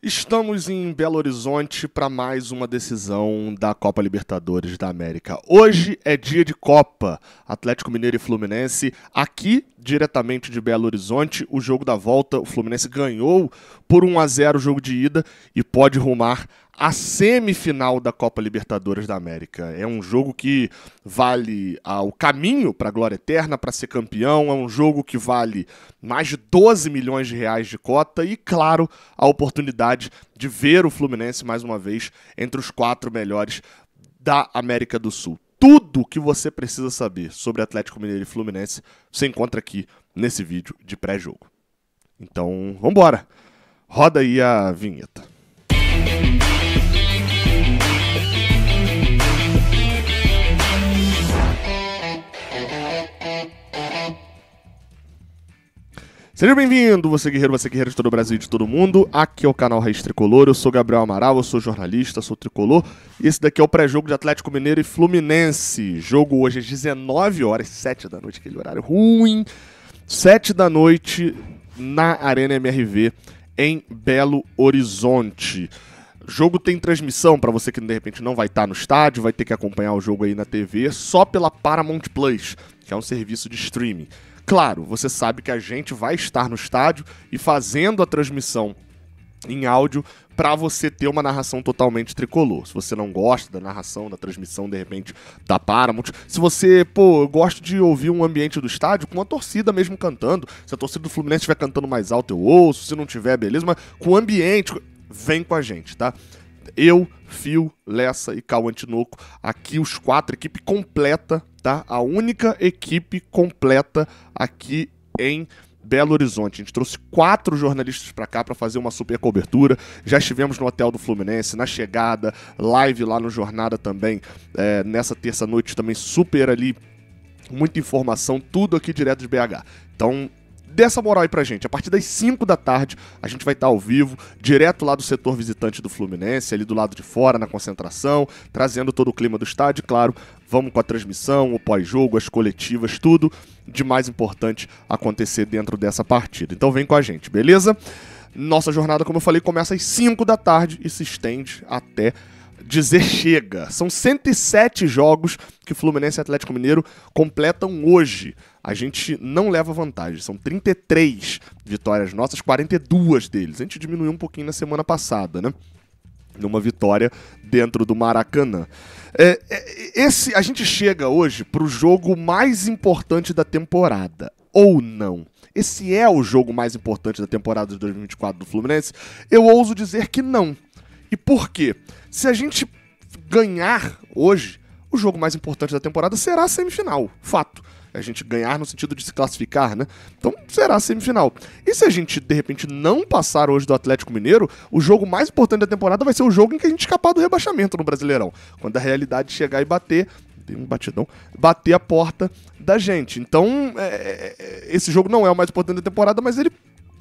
Estamos em Belo Horizonte para mais uma decisão da Copa Libertadores da América. Hoje é dia de Copa, Atlético Mineiro e Fluminense. Aqui, diretamente de Belo Horizonte, o jogo da volta, o Fluminense ganhou por 1-0 o jogo de ida e pode rumar à semifinal da Copa Libertadores da América. É um jogo que vale o caminho para a glória eterna, para ser campeão. É um jogo que vale mais de 12 milhões de reais de cota e, claro, a oportunidade de ver o Fluminense mais uma vez entre os 4 melhores da América do Sul. Tudo o que você precisa saber sobre Atlético Mineiro e Fluminense você encontra aqui nesse vídeo de pré-jogo. Então, vambora! Roda aí a vinheta. Seja bem-vindo, você guerreiro de todo o Brasil e de todo mundo. Aqui é o canal Raiz Tricolor, eu sou Gabriel Amaral, eu sou jornalista, sou tricolor. E esse daqui é o pré-jogo de Atlético Mineiro e Fluminense. Jogo hoje às 19 horas, 7 da noite, aquele horário ruim. 7 da noite na Arena MRV, em Belo Horizonte. O jogo tem transmissão para você que de repente não vai estar no estádio, vai ter que acompanhar o jogo aí na TV, só pela Paramount Plus, que é um serviço de streaming. Claro, você sabe que a gente vai estar no estádio e fazendo a transmissão em áudio para você ter uma narração totalmente tricolor. Se você não gosta da narração, da transmissão, de repente, da Paramount, se você, eu gosto de ouvir um ambiente do estádio com a torcida mesmo cantando, se a torcida do Fluminense estiver cantando mais alto eu ouço, se não tiver, beleza, mas com o ambiente, vem com a gente, tá? Eu, Fio, Lessa e Cauã Tinoco, aqui os 4, equipe completa, tá? A única equipe completa aqui em Belo Horizonte. A gente trouxe 4 jornalistas pra cá pra fazer uma super cobertura. Já estivemos no hotel do Fluminense, na chegada, live lá no Jornada também, nessa terça-noite também super ali, muita informação, tudo aqui direto de BH. Então, dê essa moral aí pra gente. A partir das 5 da tarde, a gente vai estar ao vivo, direto lá do setor visitante do Fluminense, ali do lado de fora, na concentração, trazendo todo o clima do estádio. Claro, vamos com a transmissão, o pós-jogo, as coletivas, tudo de mais importante acontecer dentro dessa partida. Então vem com a gente, beleza? Nossa jornada, como eu falei, começa às 5 da tarde e se estende até dizer chega. São 107 jogos que Fluminense e Atlético Mineiro completam hoje. A gente não leva vantagem, são 33 vitórias nossas, 42 deles. A gente diminuiu um pouquinho na semana passada, né? Numa vitória dentro do Maracanã. A gente chega hoje pro jogo mais importante da temporada, ou não? Esse é o jogo mais importante da temporada de 2024 do Fluminense? Eu ouso dizer que não. E por quê? Se a gente ganhar hoje, o jogo mais importante da temporada será a semifinal, fato. A gente ganhar no sentido de se classificar, né? Então será a semifinal. E se a gente, de repente, não passar hoje do Atlético Mineiro, o jogo mais importante da temporada vai ser o jogo em que a gente escapar do rebaixamento no Brasileirão. Quando a realidade chegar e bater, tem um batidão, bater a porta da gente. Então, esse jogo não é o mais importante da temporada, mas ele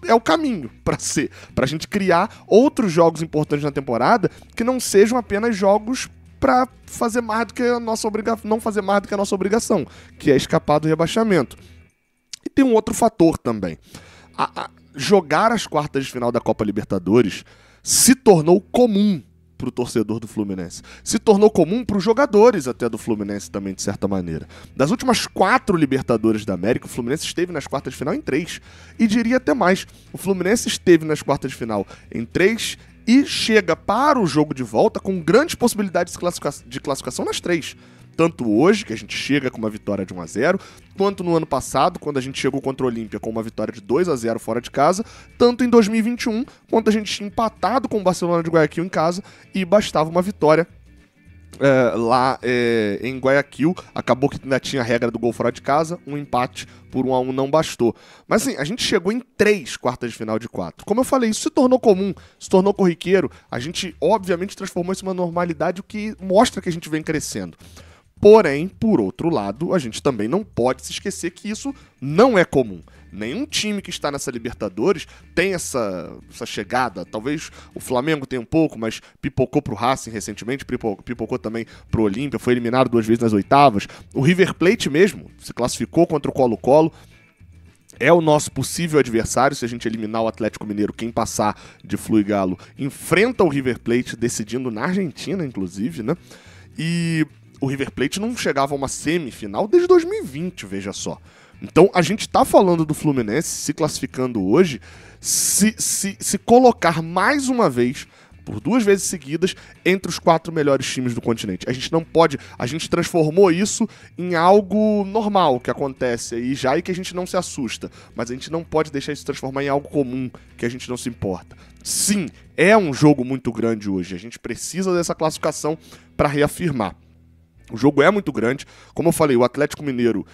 é o caminho pra gente criar outros jogos importantes na temporada que não sejam apenas jogos pra fazer mais do que a nossa obrigação, não fazer mais do que a nossa obrigação, que é escapar do rebaixamento. E tem um outro fator também. Jogar as quartas de final da Copa Libertadores se tornou comum pro torcedor do Fluminense. Se tornou comum pros jogadores até do Fluminense também, de certa maneira. Das últimas 4 Libertadores da América, o Fluminense esteve nas quartas de final em 3. E diria até mais, o Fluminense esteve nas quartas de final em 3 e chega para o jogo de volta com grandes possibilidades de classificação nas 3. Tanto hoje, que a gente chega com uma vitória de 1-0, quanto no ano passado, quando a gente chegou contra o Olímpia com uma vitória de 2-0 fora de casa, tanto em 2021, quando a gente tinha empatado com o Barcelona de Guayaquil em casa e bastava uma vitória lá em Guayaquil. Acabou que ainda tinha a regra do gol fora de casa, um empate por 1-1 não bastou. Mas assim, a gente chegou em 3 quartas de final de 4. Como eu falei, isso se tornou comum, se tornou corriqueiro. A gente, obviamente, transformou isso em uma normalidade, o que mostra que a gente vem crescendo. Porém, por outro lado, a gente também não pode se esquecer que isso não é comum. Nenhum time que está nessa Libertadores tem essa chegada. Talvez o Flamengo tenha um pouco, mas pipocou pro Racing recentemente, pipocou também pro Olímpia, foi eliminado 2 vezes nas oitavas. O River Plate mesmo se classificou contra o Colo-Colo. é o nosso possível adversário. Se a gente eliminar o Atlético Mineiro, quem passar de Flu e Galo enfrenta o River Plate, decidindo na Argentina, inclusive, né? E o River Plate não chegava a uma semifinal desde 2020, veja só. Então a gente tá falando do Fluminense se classificando hoje, se colocar mais uma vez, por 2 vezes seguidas, entre os 4 melhores times do continente. A gente não pode... A gente transformou isso em algo normal que acontece aí já e que a gente não se assusta. Mas a gente não pode deixar isso se transformar em algo comum, que a gente não se importa. Sim, é um jogo muito grande hoje. A gente precisa dessa classificação para reafirmar. O jogo é muito grande. Como eu falei, o Atlético Mineiro,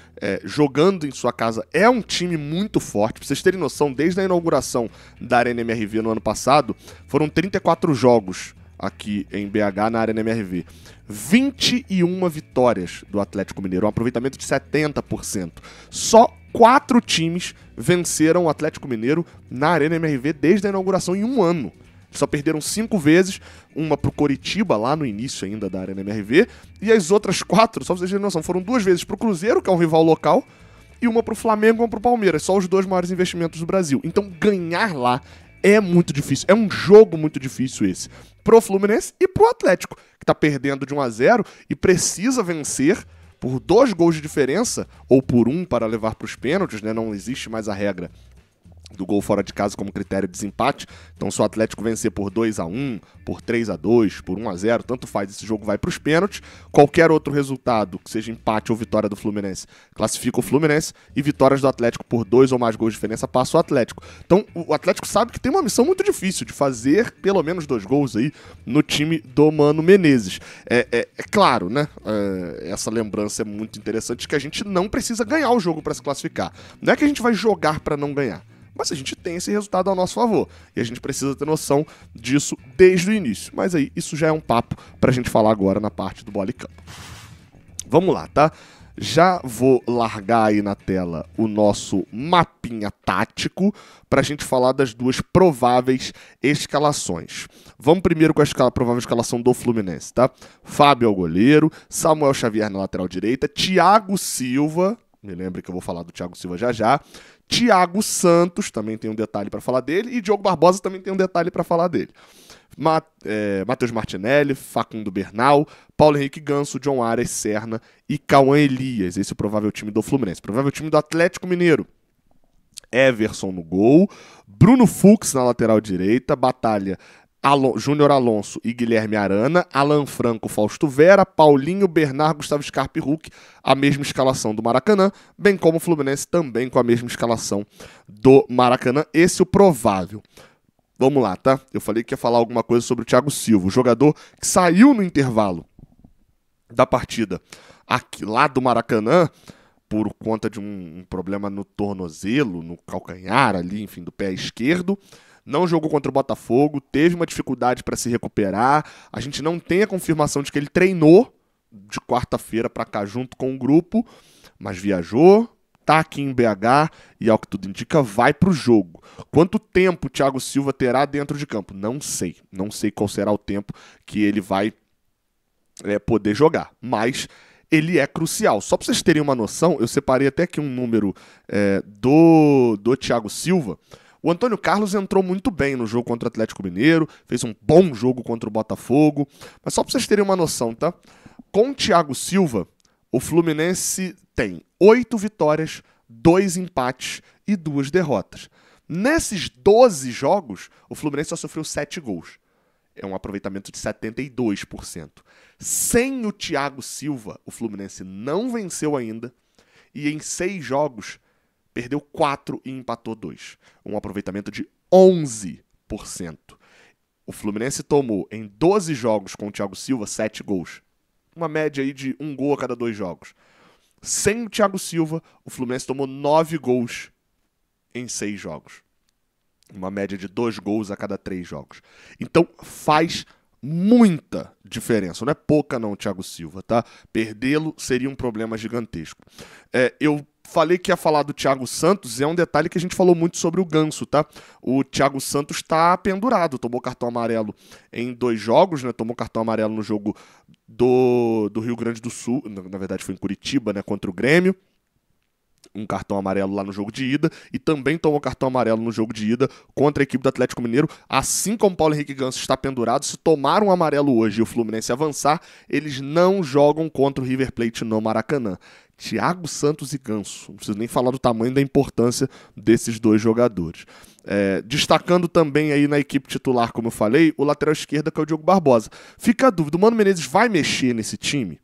jogando em sua casa, é um time muito forte. Pra vocês terem noção, desde a inauguração da Arena MRV no ano passado, foram 34 jogos aqui em BH na Arena MRV. 21 vitórias do Atlético Mineiro, um aproveitamento de 70%. Só 4 times venceram o Atlético Mineiro na Arena MRV desde a inauguração em um ano. Só perderam 5 vezes, uma pro Coritiba, lá no início ainda da Arena MRV, e as outras 4, só pra vocês terem noção, foram 2 vezes pro Cruzeiro, que é um rival local, e uma pro Flamengo e uma pro Palmeiras, só os 2 maiores investimentos do Brasil. Então ganhar lá é muito difícil, é um jogo muito difícil esse, pro Fluminense e pro Atlético, que tá perdendo de 1-0 e precisa vencer por 2 gols de diferença, ou por 1 para levar pros pênaltis, né? Não existe mais a regra do gol fora de casa como critério de desempate. Então, se o Atlético vencer por 2-1, por 3-2, por 1-0, tanto faz, esse jogo vai para os pênaltis. Qualquer outro resultado, que seja empate ou vitória do Fluminense, classifica o Fluminense, e vitórias do Atlético por 2 ou mais gols de diferença passa o Atlético. Então, o Atlético sabe que tem uma missão muito difícil de fazer pelo menos 2 gols aí no time do Mano Menezes. É claro, né? Essa lembrança é muito interessante, que a gente não precisa ganhar o jogo para se classificar. Não é que a gente vai jogar para não ganhar, mas a gente tem esse resultado ao nosso favor. E a gente precisa ter noção disso desde o início. Mas aí, isso já é um papo pra gente falar agora na parte do bola e campo. Vamos lá, tá? Já vou largar aí na tela o nosso mapinha tático pra gente falar das 2 prováveis escalações. Vamos primeiro com a provável escalação do Fluminense, tá? Fábio é o goleiro, Samuel Xavier na lateral direita, Thiago Silva... Me lembra que eu vou falar do Thiago Silva já já. Thiago Santos, também tem um detalhe para falar dele. E Diogo Barbosa também tem um detalhe para falar dele. Matheus Martinelli, Facundo Bernal, Paulo Henrique Ganso, John Arias, Serna e Cauã Elias. Esse é o provável time do Fluminense. Provável time do Atlético Mineiro: Everson no gol, Bruno Fux na lateral direita, batalha Júnior Alonso e Guilherme Arana, Alan Franco, Fausto Vera, Paulinho, Bernard, Gustavo Scarpa e Hulk, a mesma escalação do Maracanã, bem como o Fluminense também com a mesma escalação do Maracanã. Esse é o provável. Vamos lá, tá? Eu falei que ia falar alguma coisa sobre o Thiago Silva, o jogador que saiu no intervalo da partida aqui, lá do Maracanã, por conta de um problema no tornozelo, no calcanhar ali, enfim, do pé esquerdo. Não jogou contra o Botafogo, teve uma dificuldade para se recuperar. A gente não tem a confirmação de que ele treinou de quarta-feira para cá junto com o grupo, mas viajou, tá aqui em BH e, ao que tudo indica, vai pro jogo. Quanto tempo o Thiago Silva terá dentro de campo? Não sei. Não sei qual será o tempo que ele vai poder jogar, mas ele é crucial. Só para vocês terem uma noção, eu separei até aqui um número do Thiago Silva. O Antônio Carlos entrou muito bem no jogo contra o Atlético Mineiro, fez um bom jogo contra o Botafogo, mas só para vocês terem uma noção, tá? Com o Thiago Silva, o Fluminense tem 8 vitórias, 2 empates e 2 derrotas. Nesses 12 jogos, o Fluminense só sofreu 7 gols. É um aproveitamento de 72%. Sem o Thiago Silva, o Fluminense não venceu ainda, e em 6 jogos perdeu 4 e empatou 2. Um aproveitamento de 11%. O Fluminense tomou, em 12 jogos com o Thiago Silva, 7 gols. Uma média aí de 1 gol a cada 2 jogos. Sem o Thiago Silva, o Fluminense tomou 9 gols em 6 jogos. Uma média de 2 gols a cada 3 jogos. Então faz muita diferença. Não é pouca não, Thiago Silva, tá? Perdê-lo seria um problema gigantesco. Eu falei que ia falar do Thiago Santos, é um detalhe que a gente falou muito sobre o Ganso, tá? O Thiago Santos tá pendurado, tomou cartão amarelo em 2 jogos, né? Tomou cartão amarelo no jogo do Rio Grande do Sul, na verdade foi em Curitiba, né? Contra o Grêmio. um cartão amarelo lá no jogo de ida e também tomou cartão amarelo no jogo de ida contra a equipe do Atlético Mineiro, assim como o Paulo Henrique Ganso está pendurado. Se tomar um amarelo hoje e o Fluminense avançar, eles não jogam contra o River Plate no Maracanã. Thiago Santos e Ganso, não preciso nem falar do tamanho da importância desses dois jogadores. Destacando também aí na equipe titular, como eu falei, o lateral esquerdo, que é o Diogo Barbosa. Fica a dúvida, o Mano Menezes vai mexer nesse time?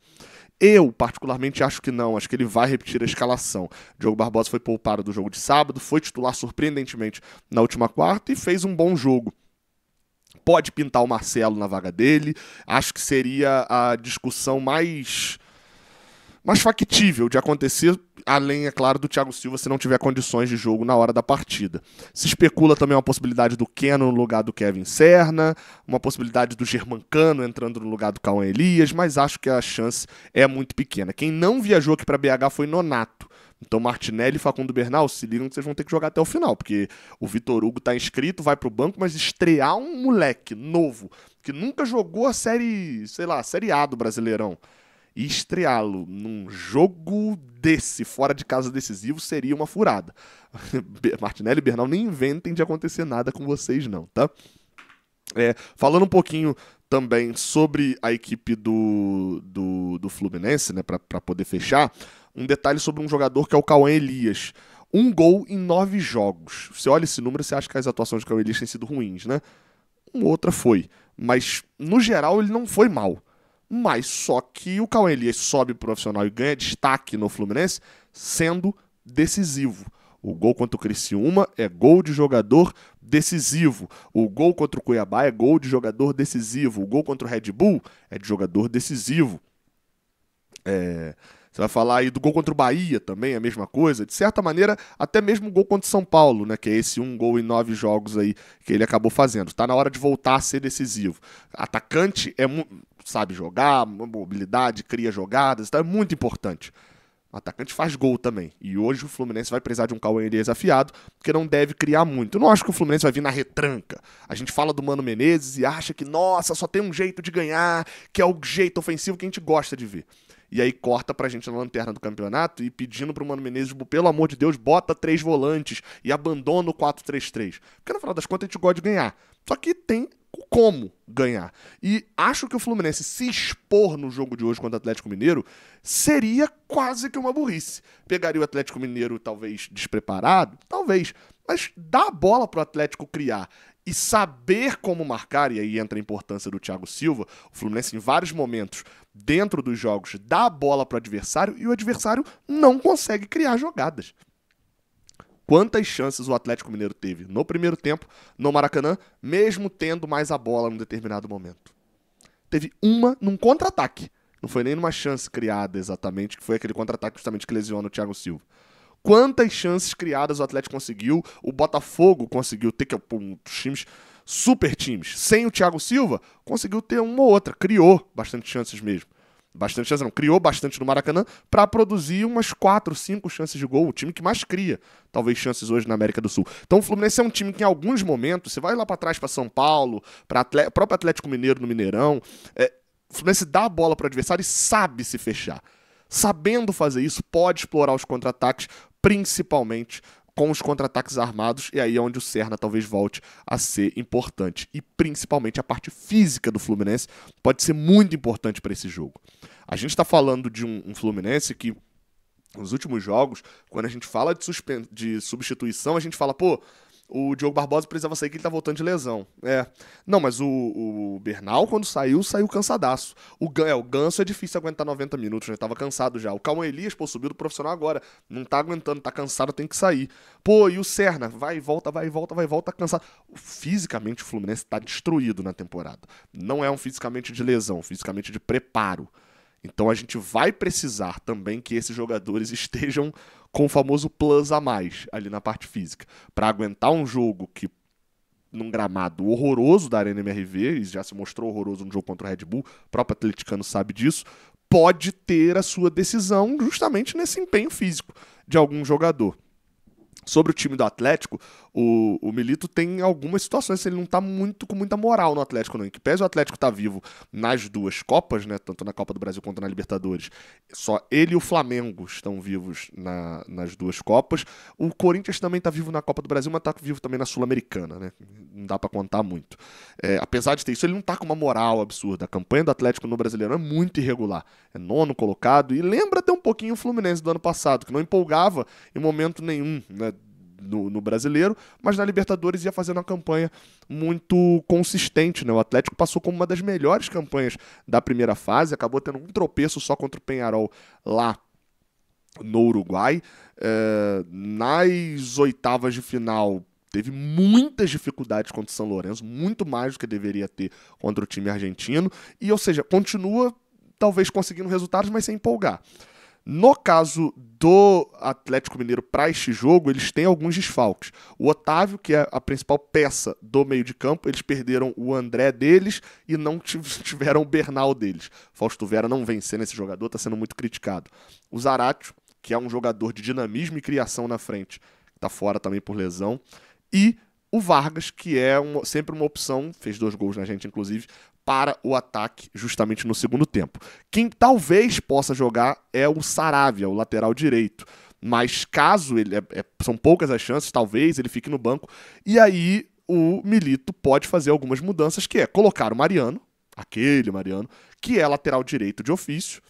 Eu, particularmente, acho que não. Acho que ele vai repetir a escalação. Diogo Barbosa foi poupado do jogo de sábado, foi titular surpreendentemente na última quarta e fez um bom jogo. Pode pintar o Marcelo na vaga dele. Acho que seria a discussão mais factível de acontecer, além, é claro, do Thiago Silva se não tiver condições de jogo na hora da partida. Se especula também uma possibilidade do Keno no lugar do Kevin Serna, uma possibilidade do Germancano entrando no lugar do Cauã Elias, mas acho que a chance é muito pequena. Quem não viajou aqui para BH foi Nonato. Então Martinelli e Facundo Bernal, se ligam que vocês vão ter que jogar até o final, porque o Vitor Hugo tá inscrito, vai pro banco, mas estrear um moleque novo, que nunca jogou a série, sei lá, a série A do Brasileirão, e estreá-lo num jogo desse, fora de casa decisivo, seria uma furada. Martinelli e Bernal, nem inventem de acontecer nada com vocês não, tá? Falando um pouquinho também sobre a equipe do Fluminense, né, pra poder fechar, um detalhe sobre um jogador que é o Cauã Elias. 1 gol em 9 jogos. Você olha esse número, você acha que as atuações do Cauã Elias têm sido ruins, né? Uma outra foi. Mas, no geral, ele não foi mal. Mas só que o Cauã Elias sobe profissional e ganha destaque no Fluminense sendo decisivo. O gol contra o Criciúma é gol de jogador decisivo. O gol contra o Cuiabá é gol de jogador decisivo. O gol contra o Red Bull é de jogador decisivo. Você vai falar aí do gol contra o Bahia também, a mesma coisa. De certa maneira, até mesmo o gol contra o São Paulo, né, que é esse 1 gol em 9 jogos aí que ele acabou fazendo. Está na hora de voltar a ser decisivo. Atacante sabe jogar, mobilidade, cria jogadas, então é muito importante. O atacante faz gol também. E hoje o Fluminense vai precisar de um Cauã Elias afiado, porque não deve criar muito. Eu não acho que o Fluminense vai vir na retranca. A gente fala do Mano Menezes e acha que, nossa, só tem um jeito de ganhar, que é o jeito ofensivo que a gente gosta de ver. E aí corta pra gente na lanterna do campeonato e pedindo pro Mano Menezes, pelo amor de Deus, bota 3 volantes e abandona o 4-3-3. Porque no final das contas a gente gosta de ganhar. Só que tem como ganhar. E acho que o Fluminense se expor no jogo de hoje contra o Atlético Mineiro seria quase que uma burrice. Pegaria o Atlético Mineiro talvez despreparado, talvez, mas dá a bola pro Atlético criar e saber como marcar, e aí entra a importância do Thiago Silva. O Fluminense em vários momentos dentro dos jogos dá a bola pro adversário e o adversário não consegue criar jogadas. Quantas chances o Atlético Mineiro teve no primeiro tempo, no Maracanã, mesmo tendo mais a bola num determinado momento? Teve uma num contra-ataque. Não foi nem numa chance criada exatamente, que foi aquele contra-ataque justamente que lesiona o Thiago Silva. Quantas chances criadas o Atlético conseguiu, o Botafogo conseguiu ter, que é um dos times, super times. Sem o Thiago Silva, conseguiu ter uma ou outra, criou bastante chances mesmo. Bastante chance não, criou bastante no Maracanã para produzir umas 4, 5 chances de gol, o time que mais cria, talvez, chances hoje na América do Sul. Então o Fluminense é um time que em alguns momentos, você vai lá para trás para São Paulo, para próprio Atlético Mineiro no Mineirão, o Fluminense dá a bola para o adversário e sabe se fechar. Sabendo fazer isso, pode explorar os contra-ataques, principalmente com os contra-ataques armados, e aí é onde o Serna talvez volte a ser importante. E principalmente a parte física do Fluminense pode ser muito importante para esse jogo. A gente está falando de um Fluminense que, nos últimos jogos, quando a gente fala de substituição, a gente fala, pô, o Diogo Barbosa precisava sair que ele tá voltando de lesão. Não, mas o Bernal, quando saiu cansadaço. O Ganso é difícil aguentar 90 minutos, já tava cansado já. O Cauã Elias, pô, subiu do profissional agora. Não tá aguentando, tá cansado, tem que sair. Pô, e o Serna? Vai e volta, tá cansado. Fisicamente, o Fluminense tá destruído na temporada. Não é um fisicamente de lesão, fisicamente de preparo. Então a gente vai precisar também que esses jogadores estejam com o famoso plus a mais ali na parte física, para aguentar um jogo que, num gramado horroroso da Arena MRV, e já se mostrou horroroso no jogo contra o Red Bull, o próprio atleticano sabe disso, pode ter a sua decisão justamente nesse empenho físico de algum jogador. Sobre o time do Atlético, o Milito tem algumas situações, ele não tá com muita moral no Atlético, não. Em que pese o Atlético tá vivo nas duas Copas, né? Tanto na Copa do Brasil quanto na Libertadores. Só ele e o Flamengo estão vivos nas duas Copas. O Corinthians também tá vivo na Copa do Brasil, mas tá vivo também na Sul-Americana, né? Não dá pra contar muito. Apesar de ter isso, ele não tá com uma moral absurda. A campanha do Atlético no Brasileirão é muito irregular. É nono colocado e lembra até um pouquinho o Fluminense do ano passado, que não empolgava em momento nenhum, né? No Brasileiro, mas na Libertadores ia fazendo uma campanha muito consistente, né? O Atlético passou como uma das melhores campanhas da primeira fase, acabou tendo um tropeço só contra o Peñarol lá no Uruguai. Nas oitavas de final teve muitas dificuldades contra o São Lourenço, muito mais do que deveria ter contra o time argentino, e ou seja, continua talvez conseguindo resultados, mas sem empolgar. No caso do Atlético Mineiro para este jogo, eles têm alguns desfalques. O Otávio, que é a principal peça do meio de campo, eles perderam o André deles e não tiveram o Bernal deles. Fausto Vera não vem sendo esse jogador, está sendo muito criticado. O Zaratio, que é um jogador de dinamismo e criação na frente, está fora também por lesão. E o Vargas, que é sempre uma opção, fez 2 gols na gente, inclusive, para o ataque justamente no segundo tempo. Quem talvez possa jogar é o Saravia, o lateral direito. Mas caso ele... são poucas as chances, talvez ele fique no banco. E aí o Milito pode fazer algumas mudanças, que é colocar o Mariano, aquele Mariano, que é lateral direito de ofício,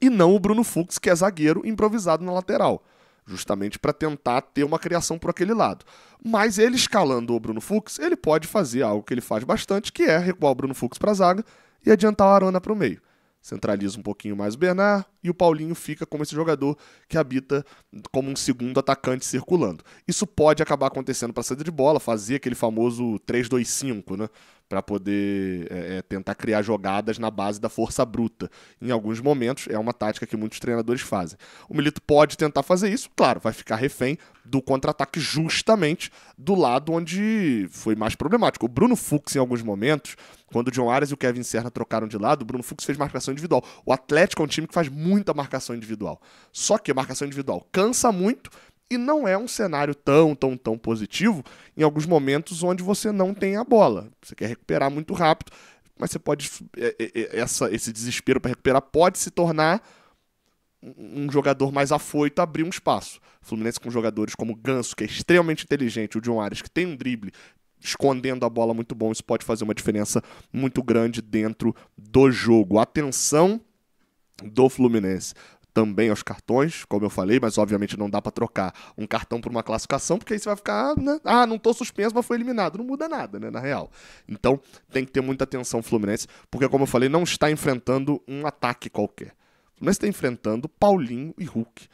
e não o Bruno Fux, que é zagueiro improvisado na lateral. Justamente para tentar ter uma criação por aquele lado. Mas ele escalando o Bruno Fux, ele pode fazer algo que ele faz bastante, que é recuar o Bruno Fux para a zaga e adiantar o Arana para o meio. Centraliza um pouquinho mais o Bernard e o Paulinho fica como esse jogador que habita como um segundo atacante circulando. Isso pode acabar acontecendo para saída de bola, fazer aquele famoso 3-2-5, né? Para poder tentar criar jogadas na base da força bruta. Em alguns momentos, é uma tática que muitos treinadores fazem. O Milito pode tentar fazer isso, claro, vai ficar refém do contra-ataque justamente do lado onde foi mais problemático. O Bruno Fux, em alguns momentos, quando o John Arias e o Kevin Serna trocaram de lado, o Bruno Fux fez marcação individual. O Atlético é um time que faz muita marcação individual. Só que a marcação individual cansa muito e não é um cenário tão positivo em alguns momentos onde você não tem a bola. Você quer recuperar muito rápido, mas você pode... esse desespero para recuperar pode se tornar um jogador mais afoito, abrir um espaço. O Fluminense com jogadores como o Ganso, que é extremamente inteligente, o John Arias, que tem um drible escondendo a bola muito bom, isso pode fazer uma diferença muito grande dentro do jogo. Atenção do Fluminense também aos cartões, como eu falei, mas obviamente não dá pra trocar um cartão por uma classificação, porque aí você vai ficar, né? Ah, não tô suspenso, mas foi eliminado. Não muda nada, né, na real. Então, tem que ter muita atenção o Fluminense, porque, como eu falei, não está enfrentando um ataque qualquer. O Fluminense está enfrentando Paulinho e Hulk.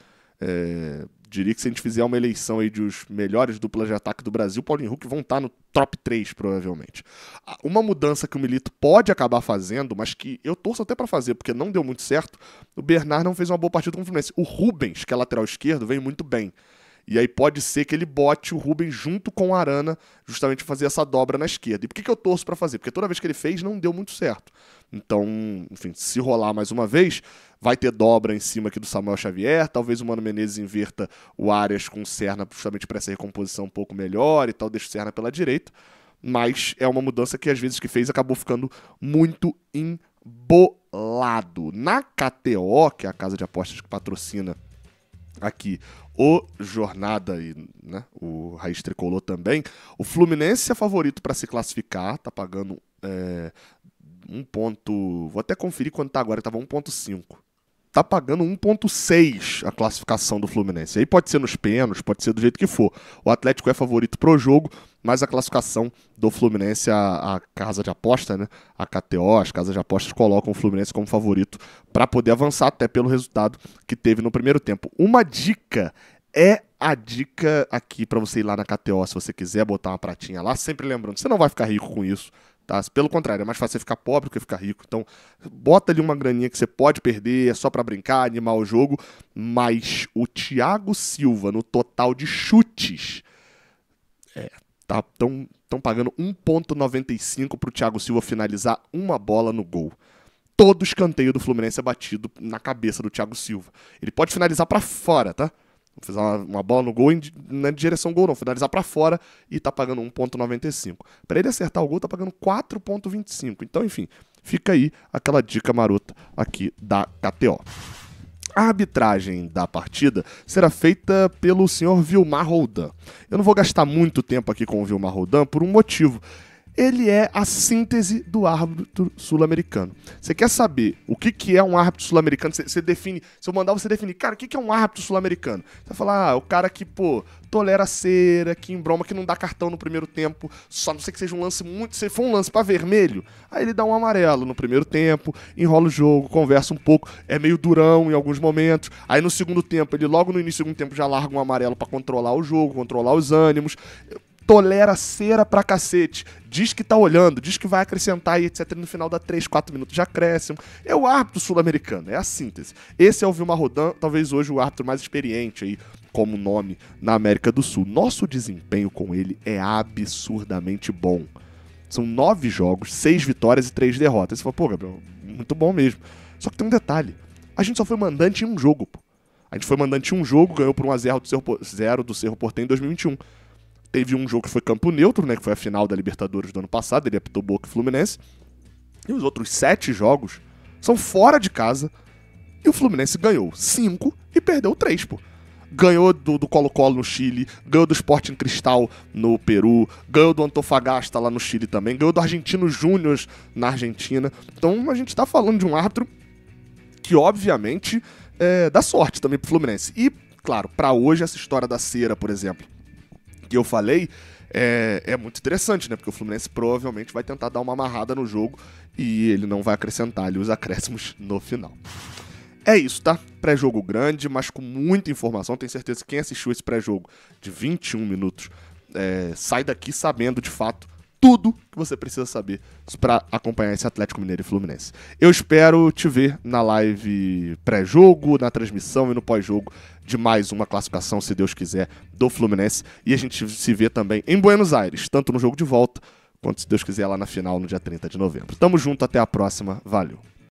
Diria que se a gente fizer uma eleição aí dos melhores duplas de ataque do Brasil, Paulinho e Hulk vão estar no top 3, provavelmente. Uma mudança que o Milito pode acabar fazendo, mas que eu torço até para fazer, porque não deu muito certo, o Bernard não fez uma boa partida com o Fluminense. O Rubens, que é lateral esquerdo, veio muito bem. E aí pode ser que ele bote o Rubens junto com o Arana, justamente fazer essa dobra na esquerda. E por que eu torço para fazer? Porque toda vez que ele fez, não deu muito certo. Então, enfim, se rolar mais uma vez, vai ter dobra em cima aqui do Samuel Xavier, talvez o Mano Menezes inverta o Arias com o Serna justamente para essa recomposição um pouco melhor e tal, deixa o Serna pela direita. Mas é uma mudança que às vezes que fez acabou ficando muito embolado. Na KTO, que é a casa de apostas que patrocina aqui o Jornada e, né, o Raiz Tricolor também, o Fluminense é favorito para se classificar, tá pagando 1 ponto... Vou até conferir quanto tá agora, tava 1.5. Tá pagando 1.6 a classificação do Fluminense. Aí pode ser nos pênaltis, pode ser do jeito que for. O Atlético é favorito pro jogo, mas a classificação do Fluminense, a casa de aposta, né? A KTO, as casas de apostas colocam o Fluminense como favorito para poder avançar até pelo resultado que teve no primeiro tempo. Uma dica é a dica aqui para você ir lá na KTO, se você quiser botar uma pratinha lá, sempre lembrando, você não vai ficar rico com isso. Tá? Pelo contrário, é mais fácil você ficar pobre do que ficar rico. Então, bota ali uma graninha que você pode perder, é só pra brincar, animar o jogo. Mas o Thiago Silva, no total de chutes, estão pagando 1.95 pro Thiago Silva finalizar uma bola no gol. Todo escanteio do Fluminense é batido na cabeça do Thiago Silva. Ele pode finalizar pra fora, tá? Fazer uma bola no gol na direção gol, não. Finalizar pra fora e tá pagando 1,95. Pra ele acertar o gol, tá pagando 4,25. Então, enfim, fica aí aquela dica marota aqui da KTO. A arbitragem da partida será feita pelo senhor Vilmar Roldan. Eu não vou gastar muito tempo aqui com o Vilmar Roldan por um motivo. Ele é a síntese do árbitro sul-americano. Você quer saber o que é um árbitro sul-americano? Você define, se eu mandar você definir, cara, o que é um árbitro sul-americano? Você vai falar, o cara que, tolera cera, que embroma, que não dá cartão no primeiro tempo, só não sei que seja um lance se for um lance pra vermelho, aí ele dá um amarelo no primeiro tempo, enrola o jogo, conversa um pouco, é meio durão em alguns momentos, aí no segundo tempo, ele logo no início do segundo tempo já larga um amarelo pra controlar o jogo, controlar os ânimos, tolera cera pra cacete, diz que tá olhando, diz que vai acrescentar e etc. No final dá 3, 4 minutos de acréscimo. É o árbitro sul-americano, é a síntese. Esse é o Vilmar Roldan, talvez hoje o árbitro mais experiente aí, como nome, na América do Sul. Nosso desempenho com ele é absurdamente bom. São 9 jogos, 6 vitórias e 3 derrotas. Você fala, pô, Gabriel, muito bom mesmo. Só que tem um detalhe, a gente só foi mandante em um jogo, pô. A gente foi mandante em um jogo, ganhou por 1-0 do Cerro Porteño em 2021. Teve um jogo que foi campo neutro, né, que foi a final da Libertadores do ano passado, ele apitou Boca e Fluminense. E os outros 7 jogos são fora de casa. E o Fluminense ganhou 5 e perdeu 3, pô. Ganhou do Colo-Colo no Chile, ganhou do Sporting Cristal no Peru, ganhou do Antofagasta lá no Chile também, ganhou do Argentinos Júnior na Argentina. Então a gente tá falando de um árbitro que, obviamente, dá sorte também pro Fluminense. E, claro, pra hoje essa história da cera, por exemplo, que eu falei, é muito interessante, né? Porque o Fluminense provavelmente vai tentar dar uma amarrada no jogo e ele não vai acrescentar ali os acréscimos no final. É isso, tá? Pré-jogo grande, mas com muita informação. Tenho certeza que quem assistiu esse pré-jogo de 21 minutos sai daqui sabendo, de fato, tudo que você precisa saber para acompanhar esse Atlético Mineiro e Fluminense. Eu espero te ver na live pré-jogo, na transmissão e no pós-jogo de mais uma classificação, se Deus quiser, do Fluminense. E a gente se vê também em Buenos Aires, tanto no jogo de volta, quanto, se Deus quiser, lá na final, no dia 30 de novembro. Tamo junto, até a próxima. Valeu!